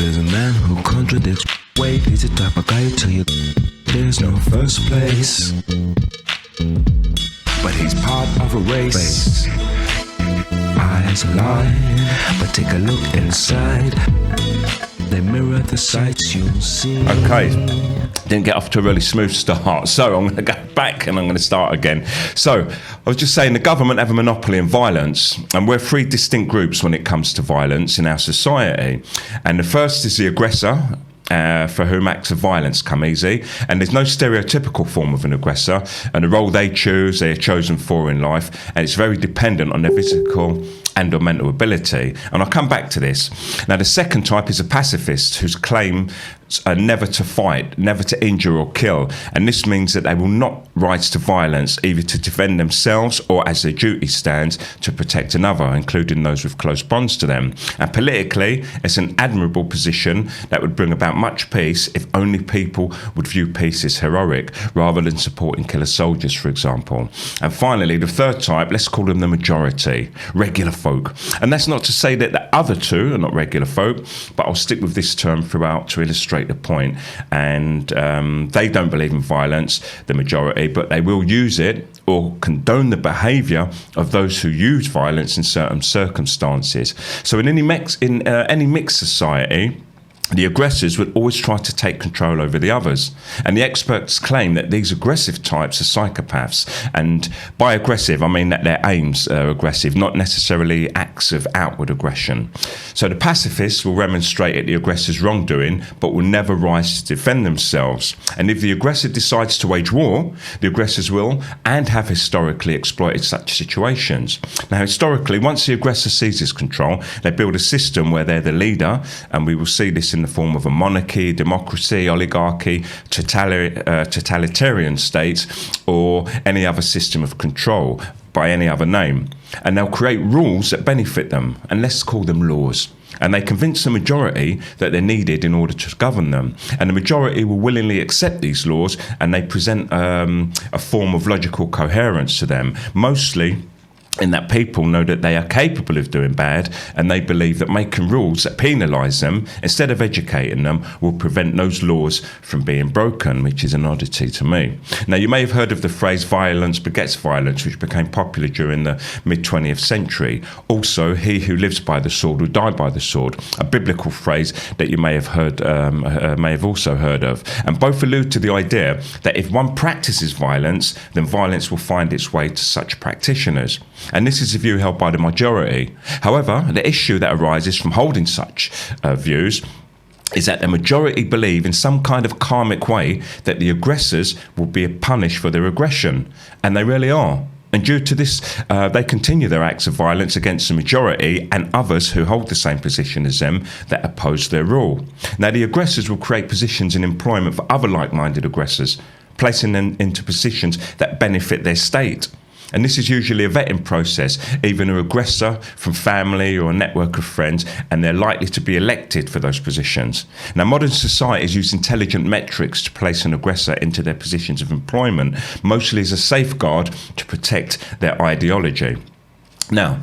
There's a man who contradicts. Wait, he's the type of guy who tell you there's no first place, but he's part of a race. Eyes lie, but take a look inside. They mirror the sights you see. Okay, didn't get off to a really smooth start, so I'm going to go back and I'm going to start again. So, I was just saying the government have a monopoly in violence, and we're three distinct groups when it comes to violence in our society. And the first is the aggressor, for whom acts of violence come easy, and there's no stereotypical form of an aggressor, and the role they choose, they are chosen for in life, and it's very dependent on their physical and or mental ability. And I'll come back to this. Now, the second type is a pacifist, whose claim are never to fight, never to injure or kill, and this means that they will not rise to violence, either to defend themselves or, as their duty stands, to protect another, including those with close bonds to them. And politically, it's an admirable position that would bring about much peace if only people would view peace as heroic, rather than supporting killer soldiers, for example. And finally, the third type, let's call them the majority, regular folk. And that's not to say that the other two are not regular folk, but I'll stick with this term throughout to illustrate the point. And they don't believe in violence, the majority, but they will use it or condone the behaviour of those who use violence in certain circumstances. So in any mixed society, the aggressors would always try to take control over the others. And the experts claim that these aggressive types are psychopaths. And by aggressive, I mean that their aims are aggressive, not necessarily acts of outward aggression. So the pacifists will remonstrate at the aggressor's wrongdoing, but will never rise to defend themselves. And if the aggressor decides to wage war, the aggressors will and have historically exploited such situations. Now, historically, once the aggressor seizes control, they build a system where they're the leader, and we will see this in the form of a monarchy, democracy, oligarchy, totalitarian states, or any other system of control by any other name. And they'll create rules that benefit them, and let's call them laws. And they convince the majority that they're needed in order to govern them. And the majority will willingly accept these laws, and they present a form of logical coherence to them, mostly in that people know that they are capable of doing bad, and they believe that making rules that penalise them instead of educating them will prevent those laws from being broken, which is an oddity to me. Now, you may have heard of the phrase violence begets violence, which became popular during the mid-20th century. Also, he who lives by the sword will die by the sword, a biblical phrase that you may have also heard of. And both allude to the idea that if one practices violence, then violence will find its way to such practitioners. And this is a view held by the majority. However, the issue that arises from holding such views is that the majority believe in some kind of karmic way that the aggressors will be punished for their aggression. And they really are. And due to this, they continue their acts of violence against the majority and others who hold the same position as them that oppose their rule. Now, the aggressors will create positions in employment for other like-minded aggressors, placing them into positions that benefit their state. And this is usually a vetting process, either an aggressor from family or a network of friends, and they're likely to be elected for those positions. Now, modern societies use intelligent metrics to place an aggressor into their positions of employment, mostly as a safeguard to protect their ideology. Now,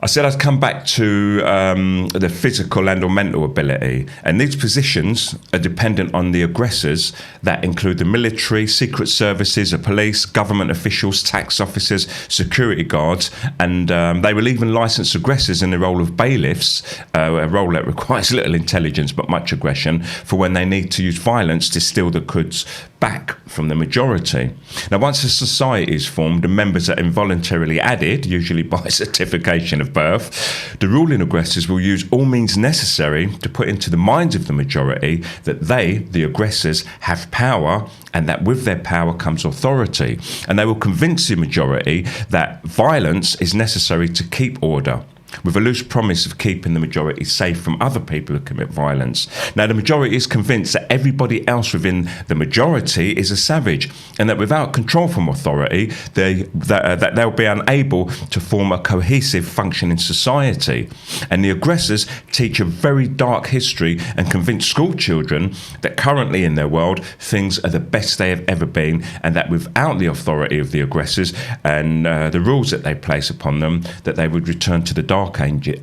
I said I'd come back to the physical and or mental ability, and these positions are dependent on the aggressors that include the military, secret services, the police, government officials, tax officers, security guards, and they will even license aggressors in the role of bailiffs, a role that requires little intelligence but much aggression, for when they need to use violence to steal the goods back from the majority. Now, once a society is formed and members are involuntarily added, usually by certification of birth, the ruling aggressors will use all means necessary to put into the minds of the majority that they, the aggressors, have power, and that with their power comes authority. And they will convince the majority that violence is necessary to keep order, with a loose promise of keeping the majority safe from other people who commit violence. Now, the majority is convinced that everybody else within the majority is a savage, and that without control from authority, that they'll be unable to form a cohesive functioning society. And the aggressors teach a very dark history and convince school children that currently in their world, things are the best they have ever been, and that without the authority of the aggressors and the rules that they place upon them, that they would return to the dark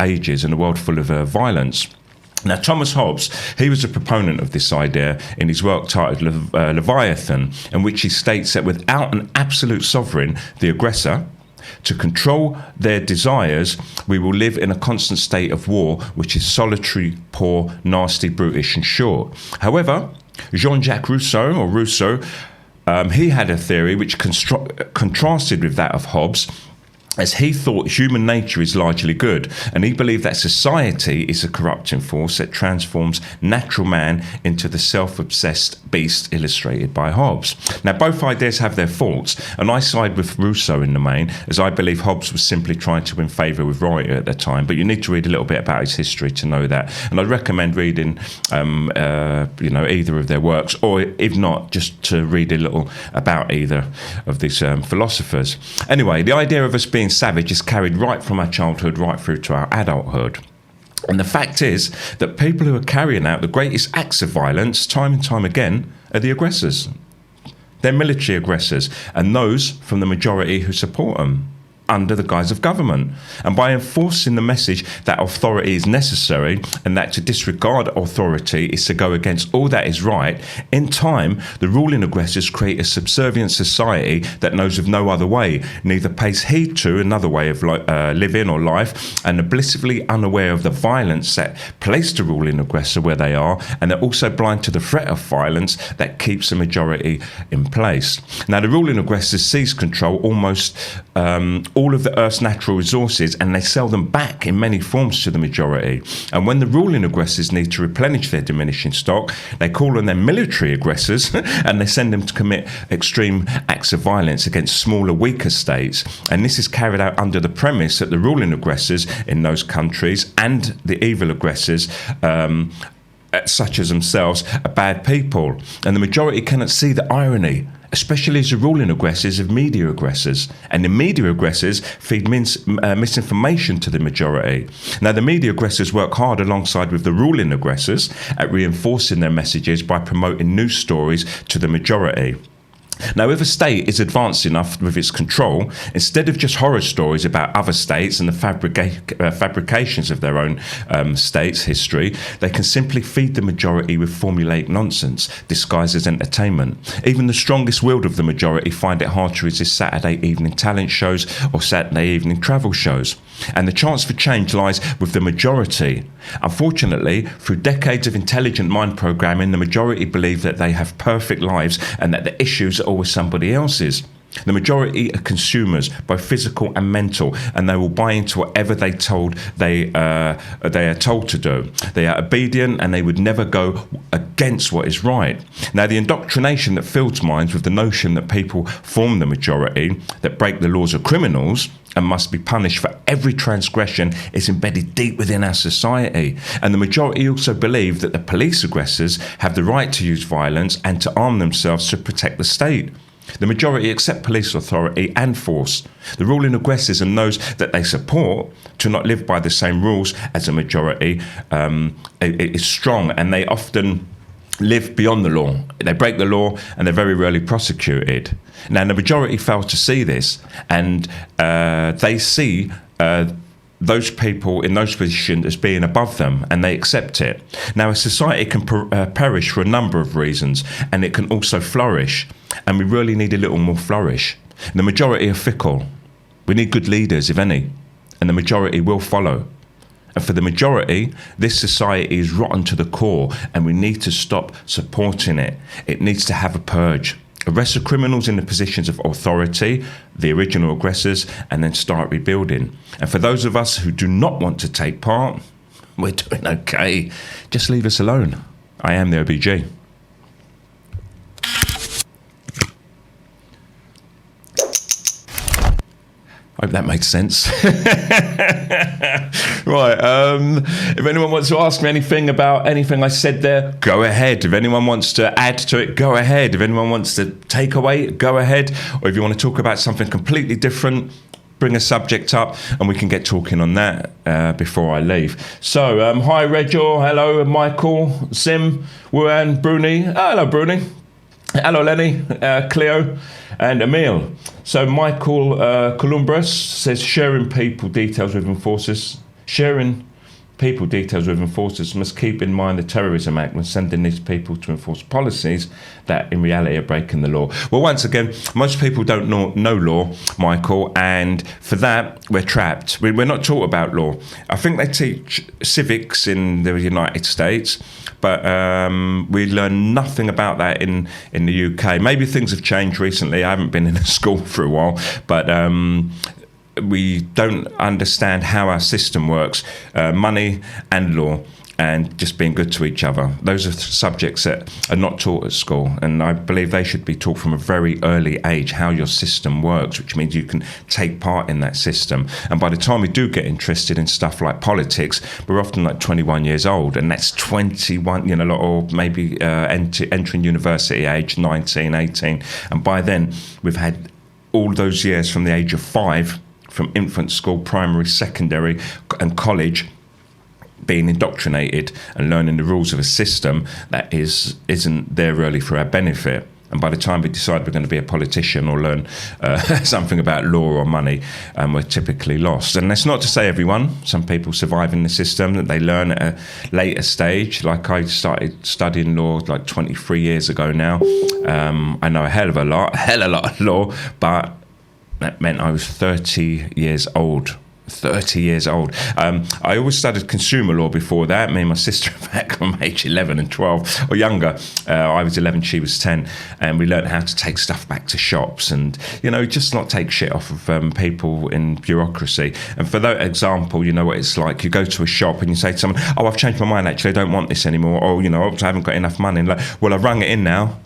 ages in a world full of violence. Now, Thomas Hobbes, he was a proponent of this idea in his work titled Leviathan, in which he states that without an absolute sovereign, the aggressor, to control their desires, we will live in a constant state of war, which is solitary, poor, nasty, brutish, and short. However, Jean-Jacques Rousseau, he had a theory which contrasted with that of Hobbes, as he thought human nature is largely good, and he believed that society is a corrupting force that transforms natural man into the self-obsessed beast illustrated by Hobbes. Now, both ideas have their faults, and I side with Rousseau in the main, as I believe Hobbes was simply trying to win favour with Reuter at the time, but you need to read a little bit about his history to know that, and I'd recommend reading either of their works, or if not, just to read a little about either of these philosophers. Anyway, the idea of us being savage is carried right from our childhood right through to our adulthood. And the fact is that people who are carrying out the greatest acts of violence time and time again are the aggressors. They're military aggressors, and those from the majority who support them under the guise of government. And by enforcing the message that authority is necessary and that to disregard authority is to go against all that is right, in time, the ruling aggressors create a subservient society that knows of no other way, neither pays heed to another way of living or life, and are blissfully unaware of the violence that placed the ruling aggressor where they are, and they're also blind to the threat of violence that keeps the majority in place. Now, the ruling aggressors seize control almost all of the Earth's natural resources, and they sell them back in many forms to the majority. And when the ruling aggressors need to replenish their diminishing stock, they call on their military aggressors and they send them to commit extreme acts of violence against smaller, weaker states. And this is carried out under the premise that the ruling aggressors in those countries and the evil aggressors, such as themselves, are bad people. And the majority cannot see the irony, especially as the ruling aggressors of media aggressors. And the media aggressors feed misinformation to the majority. Now, the media aggressors work hard alongside with the ruling aggressors at reinforcing their messages by promoting news stories to the majority. Now, if a state is advanced enough with its control, instead of just horror stories about other states and the fabrications of their own state's history, they can simply feed the majority with formulaic nonsense, disguised as entertainment. Even the strongest willed of the majority find it hard to resist Saturday evening talent shows or Saturday evening travel shows. And the chance for change lies with the majority. Unfortunately, through decades of intelligent mind programming, the majority believe that they have perfect lives and that the issues are always somebody else's. The majority are consumers, both physical and mental, and they will buy into whatever they are told to do. They are obedient, and they would never go against what is right. Now, the indoctrination that fills minds with the notion that people form the majority, that break the laws are criminals and must be punished for every transgression, is embedded deep within our society. And the majority also believe that the police aggressors have the right to use violence and to arm themselves to protect the state. The majority accept police authority and force. The ruling aggressors and those that they support to not live by the same rules as the majority is strong, and they often live beyond the law. They break the law and they're very rarely prosecuted. Now, the majority fail to see this, and they see those people in those positions as being above them, and they accept it. Now, a society can perish for a number of reasons, and it can also flourish, and we really need a little more flourish. The majority are fickle. We need good leaders, if any, and the majority will follow. And for the majority, this society is rotten to the core, and we need to stop supporting it. It needs to have a purge. Arrest the criminals in the positions of authority, the original aggressors, and then start rebuilding. And for those of us who do not want to take part, we're doing okay. Just leave us alone. I am the OBG. Hope that makes sense. Right. If anyone wants to ask me anything about anything I said there, go ahead. If anyone wants to add to it, go ahead. If anyone wants to take away, go ahead. Or if you want to talk about something completely different, bring a subject up and we can get talking on that before I leave. So, hi, Regor. Hello, Michael, Sim, Wuan, Bruni. Hello, Bruni. Hello, Lenny, Cleo, and Emil. So Michael Columbus says sharing people details with enforcers. Sharing people details with enforcers must keep in mind the Terrorism Act when sending these people to enforce policies that in reality are breaking the law. Well, once again, most people don't know law, Michael, and for that, we're trapped. We're not taught about law. I think they teach civics in the United States, but we learn nothing about that in the UK. Maybe things have changed recently. I haven't been in a school for a while, but we don't understand how our system works, money and law, and just being good to each other. Those are subjects that are not taught at school, and I believe they should be taught from a very early age how your system works, which means you can take part in that system. And by the time we do get interested in stuff like politics, we're often like 21 years old, and that's 21, or maybe entering university age 19, 18. And by then, we've had all those years from the age of 5, from infant school, primary, secondary, and college, being indoctrinated and learning the rules of a system that isn't there really for our benefit. And by the time we decide we're going to be a politician or learn something about law or money, we're typically lost. And that's not to say everyone. Some people survive in the system, that they learn at a later stage. Like I started studying law like 23 years ago now. I know a hell of a lot of law, but that meant I was 30 years old. 30 years old. I always studied consumer law before that. Me and my sister, back from age 11 and 12 or younger. I was 11, she was 10, and we learned how to take stuff back to shops and, just not take shit off of people in bureaucracy. And for that example, you know what it's like. You go to a shop and you say to someone, "Oh, I've changed my mind, actually, I don't want this anymore." Or, I haven't got enough money. And like, "Well, I've rung it in now."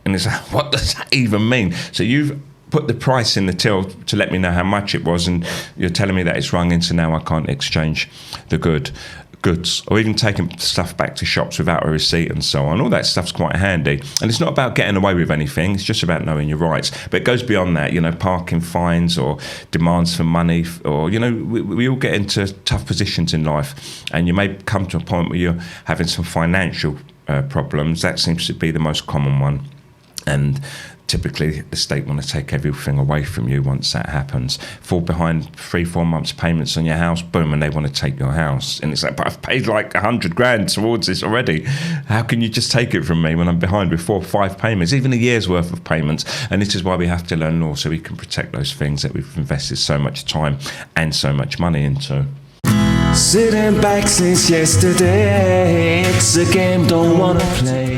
And it's like, what does that even mean? So you've put the price in the till to let me know how much it was, and you're telling me that it's rung in, so now I can't exchange the goods, or even taking stuff back to shops without a receipt and so on. All that stuff's quite handy, and it's not about getting away with anything, it's just about knowing your rights. But it goes beyond that, parking fines or demands for money, or we all get into tough positions in life, and you may come to a point where you're having some financial problems. That seems to be the most common one, and typically the state want to take everything away from you once that happens. Fall behind 3-4 months payments on your house, boom, and they want to take your house. And it's like, but I've paid like 100 grand towards this already. How can you just take it from me when I'm behind with 4 or 5 payments, even a year's worth of payments? And this is why we have to learn law, so we can protect those things that we've invested so much time and so much money into. Sitting back since yesterday, it's a game don't wanna play.